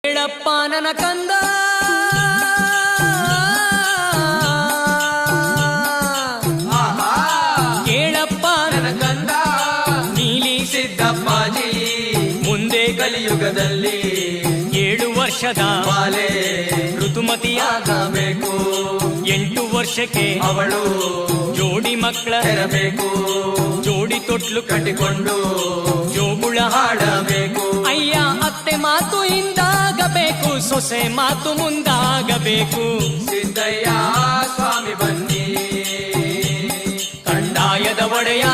ಹೇಳಪ್ಪ ನನ್ನ ಕಂದ ಕೇಳಪ್ಪ ನನ್ನ ಕಂದ ನೀಲಿ ಸಿದ್ದಪ್ಪಾಜಿ ಮುಂದೆ ಕಲಿಯುಗದಲ್ಲಿ 7 ವರ್ಷದ ಬಾಲೆ ಋತುಮತಿಯಾಗಬೇಕು 8 ವರ್ಷಕ್ಕೆ ಅವಳು ಜೋಡಿ ಮಕ್ಕಳ ಹೆರಬೇಕು ಜೋಡಿ ತೊಟ್ಲು ಕಟ್ಟಿಕೊಂಡು ಜೋಗುಳ ಹಾಡಬೇಕು ಅಯ್ಯ ಅತ್ತೆ ಮಾತು ಹಿಂದಾಗಬೇಕು ಸೊಸೆ ಮಾತು ಮುಂದಾಗಬೇಕು ಸಿದ್ದಯ್ಯ ಸ್ವಾಮಿ ಬನ್ನಿ ಕಂದಾಯದ ಒಡೆಯ